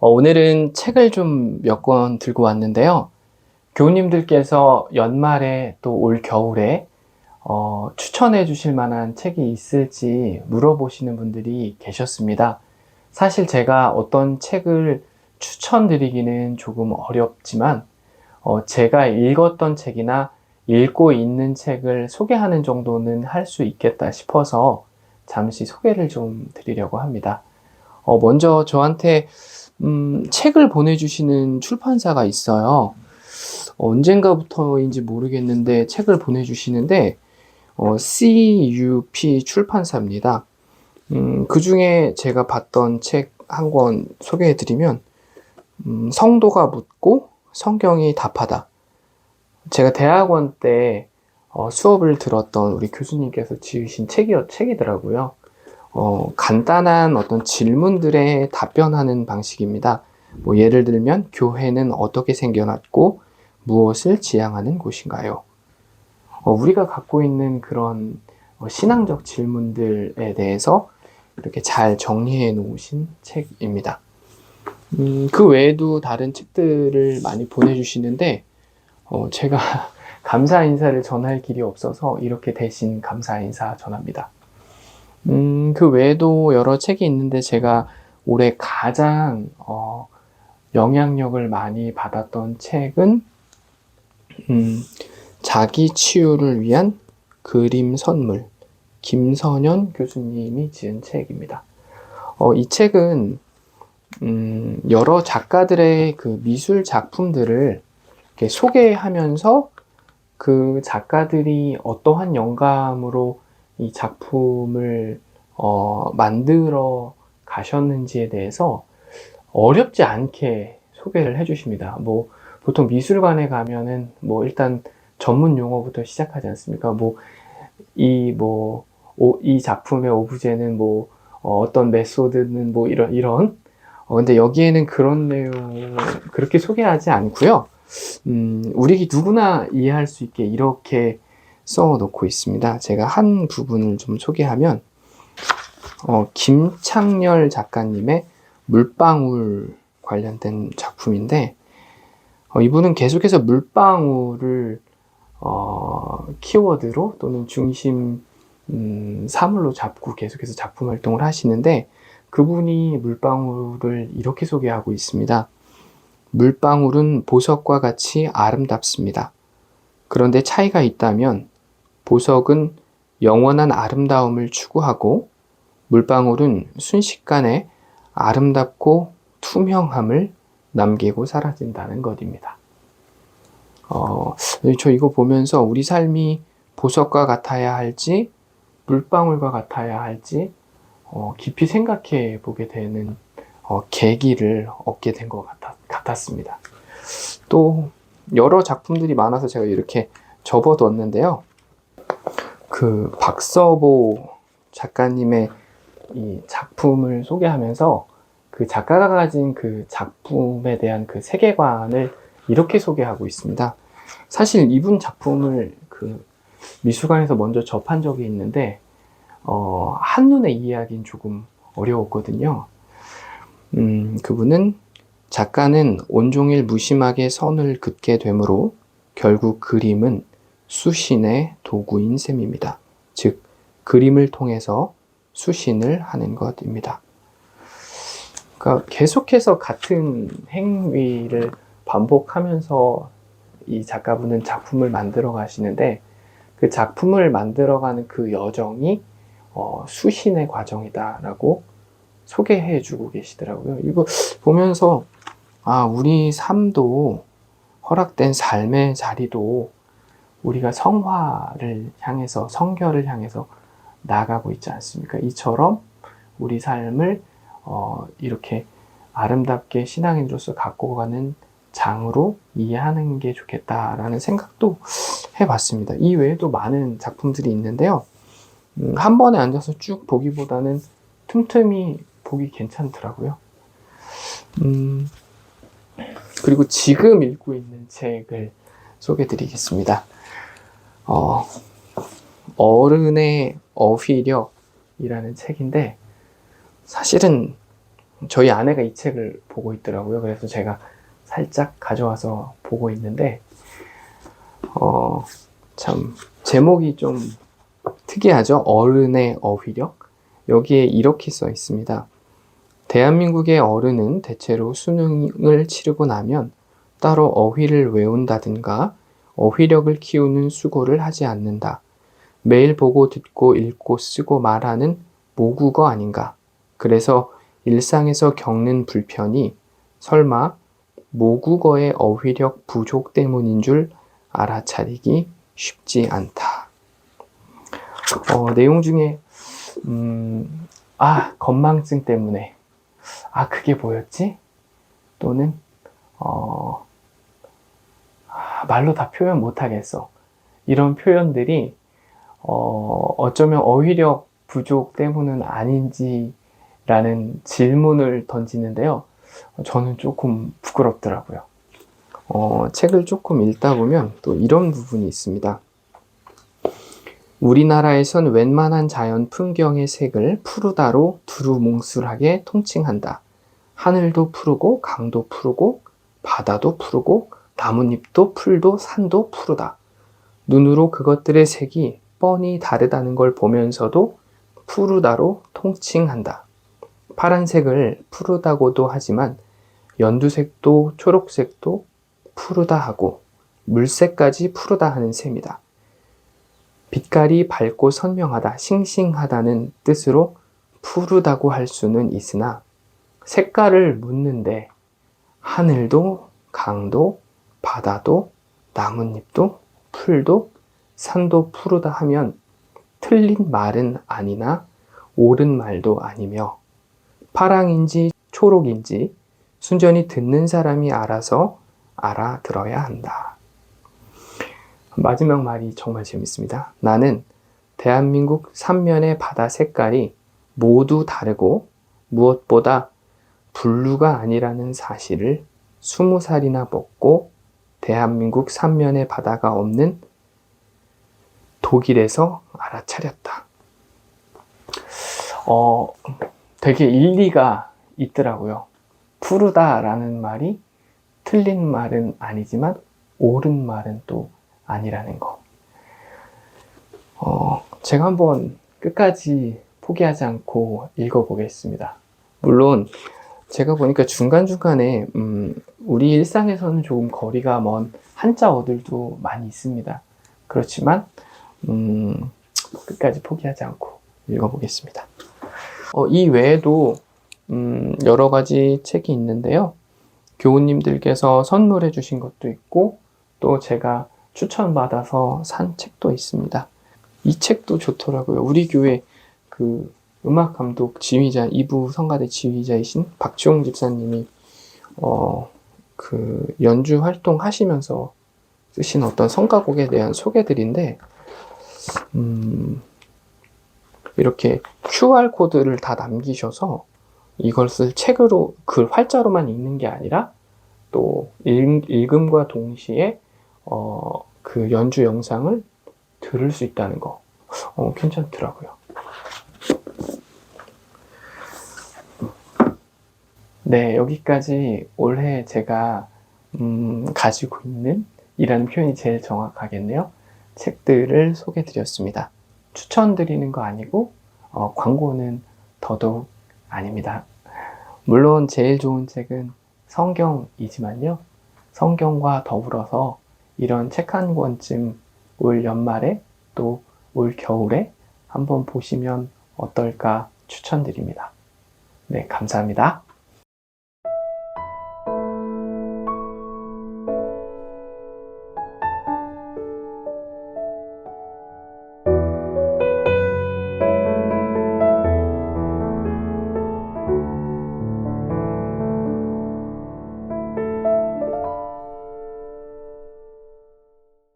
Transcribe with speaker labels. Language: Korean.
Speaker 1: 오늘은 책을 좀 몇 권 들고 왔는데요. 교우님들께서 연말에 또 올 겨울에 추천해 주실 만한 책이 있을지 물어보시는 분들이 계셨습니다. 사실 제가 어떤 책을 추천드리기는 조금 어렵지만 제가 읽었던 책이나 읽고 있는 책을 소개하는 정도는 할 수 있겠다 싶어서 잠시 소개를 좀 드리려고 합니다. 먼저 저한테 책을 보내주시는 출판사가 있어요. 언젠가부터인지 모르겠는데 책을 보내주시는데 CUP 출판사입니다. 그 중에 제가 봤던 책 한 권 소개해드리면 성도가 묻고 성경이 답하다. 제가 대학원 때 수업을 들었던 우리 교수님께서 지으신 책이더라고요. 간단한 어떤 질문들에 답변하는 방식입니다. 예를 들면 교회는 어떻게 생겨났고 무엇을 지향하는 곳인가요? 우리가 갖고 있는 그런 신앙적 질문들에 대해서 이렇게 잘 정리해 놓으신 책입니다. 그 외에도 다른 책들을 많이 보내주시는데 제가 감사 인사를 전할 길이 없어서 이렇게 대신 감사 인사 전합니다. 그 외에도 여러 책이 있는데 제가 올해 가장 영향력을 많이 받았던 책은 자기 치유를 위한 그림 선물, 김선현 교수님이 지은 책입니다. 이 책은 여러 작가들의 그 미술 작품들을 이렇게 소개하면서 그 작가들이 어떠한 영감으로 이 작품을 만들어 가셨는지에 대해서 어렵지 않게 소개를 해주십니다. 보통 미술관에 가면은 일단 전문 용어부터 시작하지 않습니까? 이 작품의 오브제는 어떤 메소드는 이런. 근데 여기에는 그런 내용 그렇게 소개하지 않고요. 우리 누구나 이해할 수 있게 이렇게 써 놓고 있습니다. 제가 한 부분을 좀 소개하면 김창렬 작가님의 물방울 관련된 작품인데 이분은 계속해서 물방울을 키워드로 또는 중심 사물로 잡고 계속해서 작품 활동을 하시는데 그분이 물방울을 이렇게 소개하고 있습니다. 물방울은 보석과 같이 아름답습니다. 그런데 차이가 있다면 보석은 영원한 아름다움을 추구하고 물방울은 순식간에 아름답고 투명함을 남기고 사라진다는 것입니다. 저 이거 보면서 우리 삶이 보석과 같아야 할지 물방울과 같아야 할지 깊이 생각해 보게 되는 계기를 얻게 된 것 같았습니다. 또 여러 작품들이 많아서 제가 이렇게 접어뒀는데요. 그 박서보 작가님의 이 작품을 소개하면서 그 작가가 가진 그 작품에 대한 그 세계관을 이렇게 소개하고 있습니다. 사실 이분 작품을 그 미술관에서 먼저 접한 적이 있는데 한눈에 이해하기는 조금 어려웠거든요. 그분은 작가는 온종일 무심하게 선을 긋게 되므로 결국 그림은 수신의 도구인 셈입니다. 즉 그림을 통해서 수신을 하는 것입니다. 그러니까 계속해서 같은 행위를 반복하면서 이 작가분은 작품을 만들어 가시는데 그 작품을 만들어가는 그 여정이 수신의 과정이다라고 소개해 주고 계시더라고요. 이거 보면서 우리 삶도 허락된 삶의 자리도 우리가 성화를 향해서 성결을 향해서 나가고 있지 않습니까? 이처럼 우리 삶을 이렇게 아름답게 신앙인으로서 갖고 가는 장으로 이해하는 게 좋겠다라는 생각도 해봤습니다. 이 외에도 많은 작품들이 있는데요. 한 번에 앉아서 쭉 보기보다는 틈틈이 보기 괜찮더라고요. 그리고 지금 읽고 있는 책을 소개드리겠습니다. 어른의 어휘력이라는 책인데 사실은 저희 아내가 이 책을 보고 있더라고요. 그래서 제가 살짝 가져와서 보고 있는데, 참, 제목이 좀 특이하죠? 어른의 어휘력? 여기에 이렇게 써 있습니다. 대한민국의 어른은 대체로 수능을 치르고 나면 따로 어휘를 외운다든가 어휘력을 키우는 수고를 하지 않는다. 매일 보고 듣고 읽고 쓰고 말하는 모국어 아닌가. 그래서 일상에서 겪는 불편이 설마 모국어의 어휘력 부족 때문인 줄 알아차리기 쉽지 않다. 내용 중에 건망증 때문에 그게 뭐였지? 또는 말로 다 표현 못하겠어. 이런 표현들이 어쩌면 어휘력 부족 때문은 아닌지라는 질문을 던지는데요. 저는 조금 부끄럽더라고요. 책을 조금 읽다 보면 또 이런 부분이 있습니다. 우리나라에선 웬만한 자연 풍경의 색을 푸르다로 두루뭉술하게 통칭한다. 하늘도 푸르고 강도 푸르고 바다도 푸르고 나뭇잎도 풀도 산도 푸르다. 눈으로 그것들의 색이 뻔히 다르다는 걸 보면서도 푸르다로 통칭한다. 파란색을 푸르다고도 하지만 연두색도 초록색도 푸르다 하고 물색까지 푸르다 하는 셈이다. 빛깔이 밝고 선명하다, 싱싱하다는 뜻으로 푸르다고 할 수는 있으나 색깔을 묻는데 하늘도 강도 바다도 나뭇잎도 풀도 산도 푸르다 하면 틀린 말은 아니나 옳은 말도 아니며 파랑인지 초록인지 순전히 듣는 사람이 알아서 알아들어야 한다. 마지막 말이 정말 재밌습니다. 나는 대한민국 3면의 바다 색깔이 모두 다르고 무엇보다 블루가 아니라는 사실을 20살이나 먹고 대한민국 3면의 바다가 없는 독일에서 알아차렸다. 되게 일리가 있더라고요. 푸르다라는 말이 틀린 말은 아니지만 옳은 말은 또 아니라는 거. 제가 한번 끝까지 포기하지 않고 읽어보겠습니다. 물론 제가 보니까 중간중간에 우리 일상에서는 조금 거리가 먼 한자어들도 많이 있습니다. 그렇지만 끝까지 포기하지 않고 읽어보겠습니다. 이 외에도 여러 가지 책이 있는데요. 교우님들께서 선물해 주신 것도 있고 또 제가 추천받아서 산 책도 있습니다. 이 책도 좋더라고요. 우리 교회 그 음악감독 지휘자, 2부 성가대 지휘자이신 박지용 집사님이 그 연주 활동하시면서 쓰신 어떤 성가곡에 대한 소개들인데 이렇게 QR코드를 다 남기셔서 이것을 책으로 그 활자로만 읽는 게 아니라 또 읽음과 동시에 그 연주 영상을 들을 수 있다는 거 괜찮더라고요. 네, 여기까지 올해 제가 가지고 있는 이라는 표현이 제일 정확하겠네요. 책들을 소개해 드렸습니다. 추천드리는 거 아니고 광고는 더더욱 아닙니다. 물론 제일 좋은 책은 성경이지만요. 성경과 더불어서 이런 책 한 권쯤 올 연말에 또 올 겨울에 한번 보시면 어떨까 추천드립니다. 네, 감사합니다.